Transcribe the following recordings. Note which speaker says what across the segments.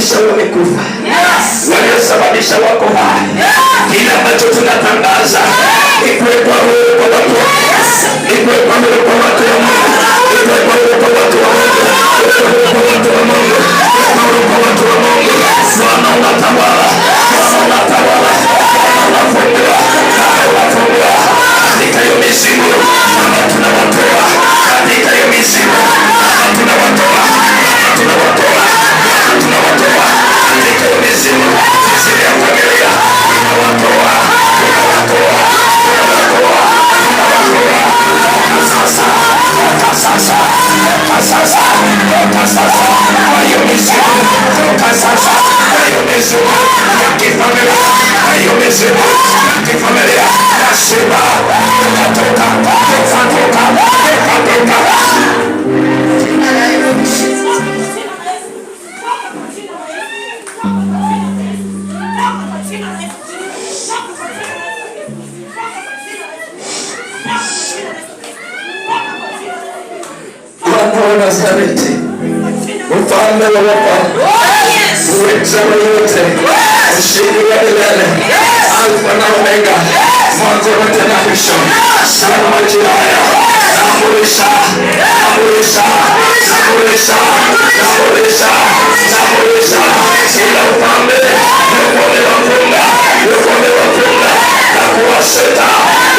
Speaker 1: waliosababisha wamekufa, waliosababisha wako hai. Kile ambacho tunatangaza ni kuwekwa huru kwa watu wa Mungu, ni kuwekwa huru kwa watu wa Mungu, ni kuwekwa huru kwa watu wa Mungu, ni kuwekwa huru kwa watu wa Mungu, ni kuwekwa huru kwa watu wa Mungu. Bwana unatawala, Bwana unatawala, Bwana unafungua, Bwana unafungua katika hiyo mizimu. Baba tunawatoa katika hiyo mizimu, Baba tunawatoa, Baba tunawatoa, Baba tunawatoa katika hiyo mizimu, mizimu ya familia tunawatoa, tunawatoa, tunawatoa, tunawatoa sasa, sasa, sasa, sasa, kwa hiyo mizimu, sasa, kwa hiyo mizimu ya kifamilia, kwa hiyo mizimu ya kifamilia, nasema tunatoka, tunatoka, tunatoka. Bwana wa Nazareti, mfalme wa wafalme, uweza wa yote, mshindi wa milele, Alfa na Omega, mwanzo wote na mwisho. Sana majira haya naamrisha, naamrisha, naamrisha, naamrisha, naamrisha kila ufalme umewafunga, umewafunga na kuwaseta,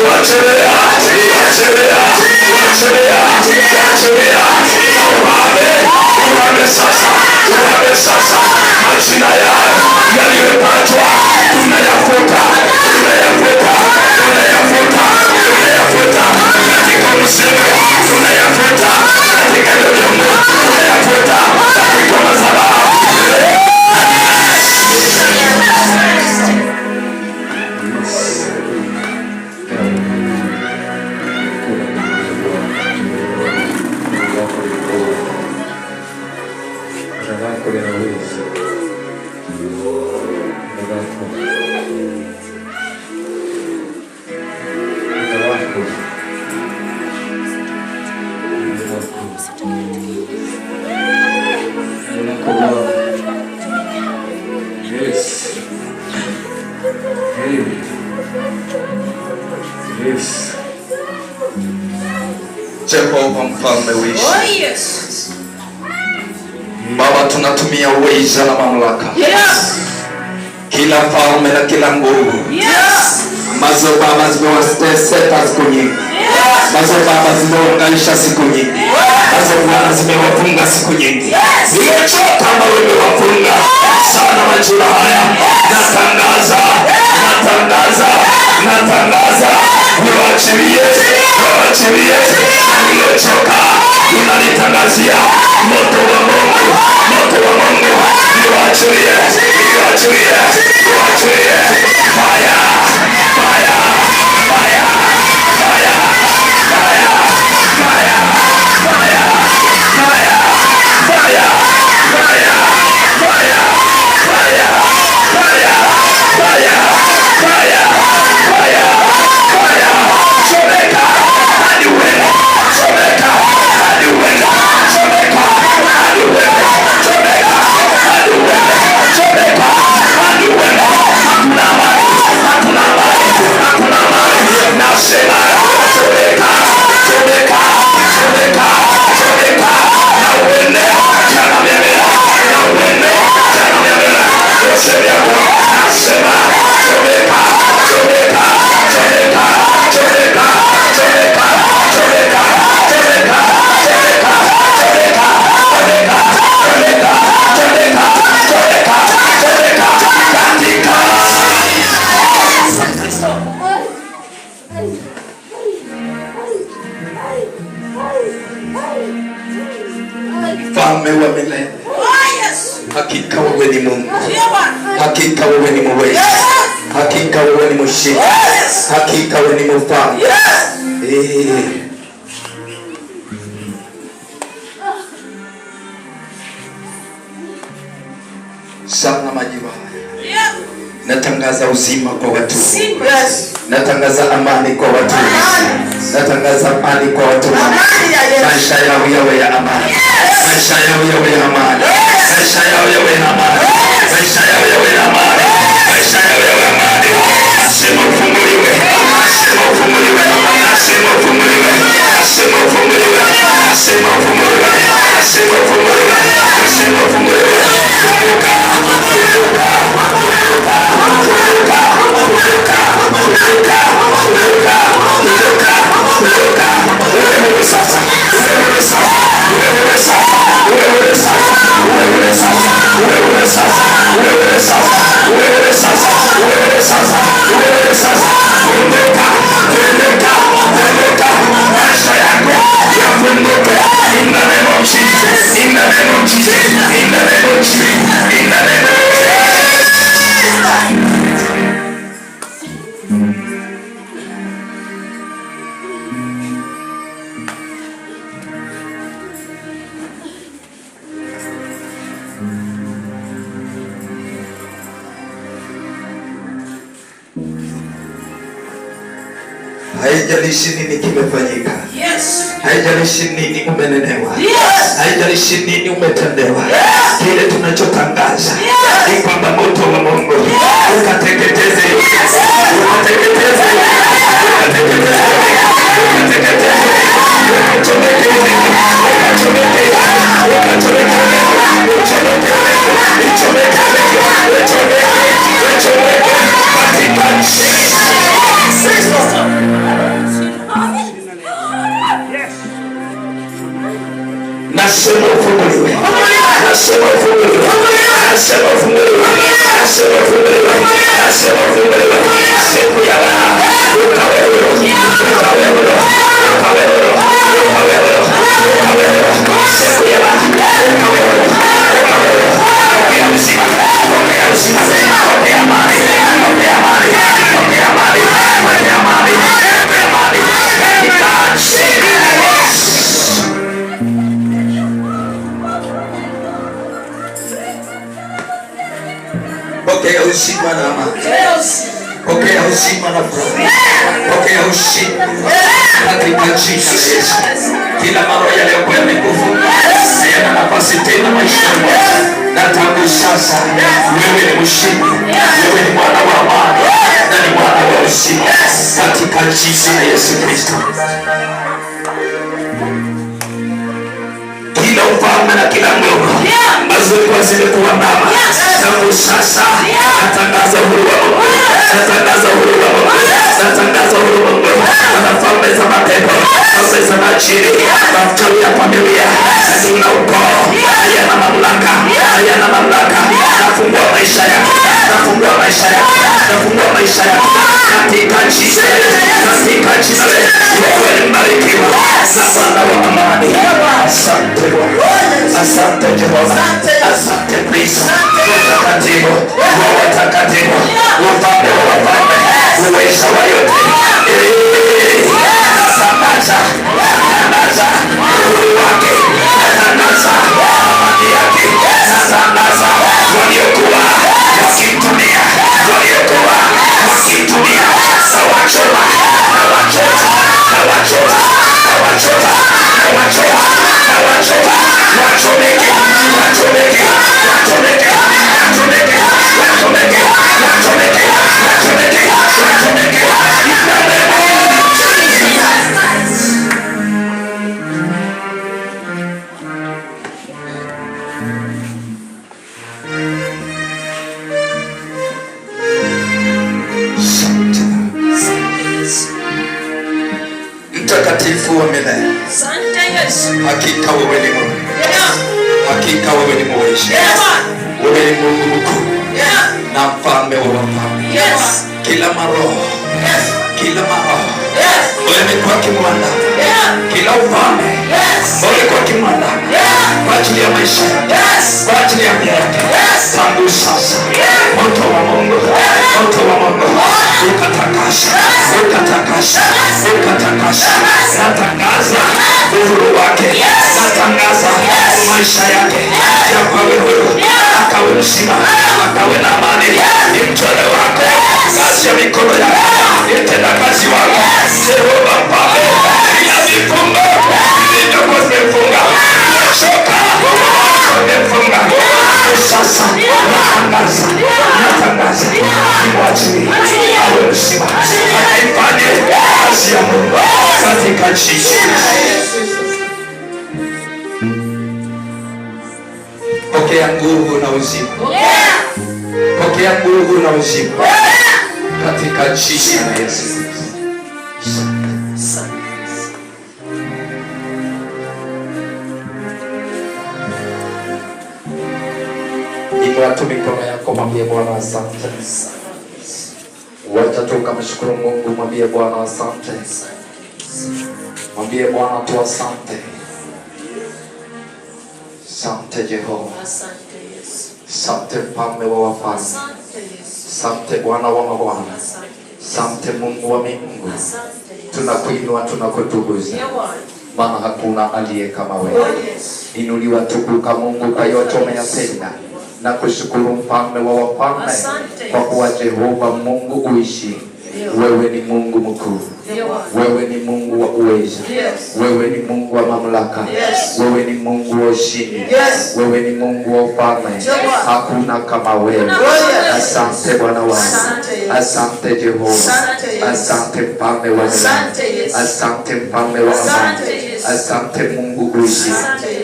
Speaker 1: kuachilia, kuachilia, kuachilia, kuachilia ufalme sasa, ufalme sasa. Majina yao yaliyopatwa tunayafuta, tunayafuta, tunayafuta, tunayafuta katika msimu, tunayafuta katika elimu, tunayafuta katika madhabahu. Jehova mfalme uishi. Baba, tunatumia uweza na mamlaka, kila falme na kila nguvu ambazo Baba zimewaseta siku nyingi, ambazo Baba zimeunganisha siku nyingi, ambazo Bwana zimewafunga siku nyingi. Nimechoka ambao umewafunga sana. Majira haya natangaza, natangaza, natangaza, niwaachilie, niwaachilie. Nimechoka, tunalitangazia moto wa Mungu, moto wa Mungu, niwaachilie, niwaachilie, niwaachilie. Fire, fire, fire, fire, fire, fire, fire, fire, fire, fire, fire, fire, fire, fire, fire, fire, fire. Chomeka hadi uende, chomeka hadi uende, chomeka hadi uende, chomeka hadi uende, chomeka hadi uende. Hakuna amani, hakuna amani, hakuna amani. Nasema chomeka, chomeka, chomeka, chomeka na uende, chana mimea na uende, chana mimea yote yako. Nasema chomeka, chomeka, chomeka, chomeka, chomeka, chomeka, chomeka, chomeka, chomeka, chomeka, chomeka, chomeka, chomeka, chomeka katika mfalme wa milele. Hakika wewe ni Mungu, hakika wewe ni muweza, hakika wewe ni mshindi, hakika wewe ni mfalme. Sana majira haya natangaza uzima kwa watu, natangaza amani kwa watu, natangaza amani kwa watu. Maisha yao yawe ya amani, maisha yao yawe ya amani, maisha yao yawe ya amani. Haijalishi nini kimefanyika. Haijalishi nini umenenewa. Haijalishi nini umetendewa. Kile tunachotangaza ni kwamba moto wa Mungu ukateketeze. Ukateketeze. Ukateketeze. Ukateketeze. Uchomeke. Uchomeke. Uchomeke. Nasema ufunguliwe. Nasema ufunguliwe. Nasema ufunguliwe. Nasema ufunguliwe. Nasema ufunguliwe. Siku ya leo ukawewe. Ukawewe. Ukawewe. Ukawewe. Ukawewe. Siku ya leo ukawewe. Ukawewe. Ongea uzima. Ongea uzima. Ongea amani. Ongea amani. Ongea amani. Ongea amani. Ongea amani. Pokea uzima na amani. Pokea uzima na furaha. Pokea uzima katika jina la Yesu. Kila maroho yaliyokuwa yamekufunga hayana nafasi tena maishani mwako. Na tangu sasa wewe ni mshindi. Wewe ni mwana wa amani na ni mwana wa uzima katika jina la Yesu Kristo. Kila ufalme na kila nguvu ambazo zimekuwa mama tangu sasa natangaza uhuru wa Mungu. Natangaza uhuru wa Mungu. Natangaza uhuru wa Mungu. Na falme za mapepo, falme za majini, machawi ya familia, na ukoo hayana mamlaka, hayana mamlaka. Nafungua maisha yako. Nafungua maisha yako. Nafungua maisha yako katika jina la Yesu. Katika jina la Yesu. Wewe ni mbarikiwa na Bwana wa amani. Asante Bwana. Asante Jehova. Asante Kristo. Watakatifu, watakatifu, wafalme wa wafalme, uweza wa yote. Natangaza, natangaza uhuru wake, natangaza amani yake, natangaza waliokuwa wakimtumia, waliokuwa wakimtumia, nawachoma, nawachoma, nawachoma, nawachoma, nawachoma, nawachoma, wachomeke, wachomeke, wachomeke, wachomeke, wachomeke, wachomeke, wachomeke, wachomeke. Mtakatifu wa milele, hakika wewe ni Mungu. Hakika wewe ni mweza. Wewe ni Mungu mkuu na mfalme wa wafalme. Kila maroho, kila maroho umekuwa kimwanda, kila ufalme umekuwa kimwanda kwa ajili ya maisha, kwa ajili ya mioyo yake, tangu sasa moto wa Mungu, moto wa Mungu ukatakasha, ukatakasha, ukatakasha. Natangaza uhuru wake, natangaza maisha yake yakawe huru, akawe mzima, akawe na amani. Ni mchole wako, kazi ya mikono yako, itenda kazi wako Jehova Mfalme. Ila vifungo vilivyokuwa vimefunga, choka vimefunga, sasa natangaza, natangaza imwachili awe mzima, akaifanye kazi ya Mungu katika jina. Pokea nguvu na uzima. Pokea nguvu na uzima katika jina la Yesu. Inua tu mikono yako, mwambie Bwana asante. Wacha tu kumshukuru Mungu, mwambie Bwana asante. Mwambie Bwana tu asante. Asante Jehova. Asante mfalme wa wafalme. Asante Bwana wa mabwana. Asante Mungu wa miungu. Tunakuinua, tunakutukuza, maana hakuna aliye kama wewe. Inuliwa tukuka Mungu kwa yote umeyatenda, na kushukuru mfalme wa wafalme kwa kuwa Jehova Mungu uishi. Wewe ni Mungu mkuu. Wewe ni Mungu wa uwezo. Wewe ni Mungu wa mamlaka. Wewe ni Mungu wa ushindi. Wewe ni Mungu wa ufalme. Hakuna kama wewe. Asante Bwana wangu. Asante Jehova. Asante mfalme wa amani. Asante mfalme wa amani. Asante Mungu uishi.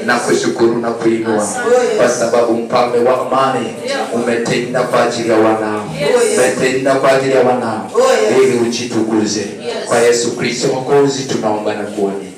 Speaker 1: Na kushukuru na kuinua kwa sababu mfalme wa amani umetenda kwa ajili ya wanao. Umetenda kwa ajili ya wanao ili ujitukuze. Kwa Yesu Kristo Mwokozi tunaomba na kuamini.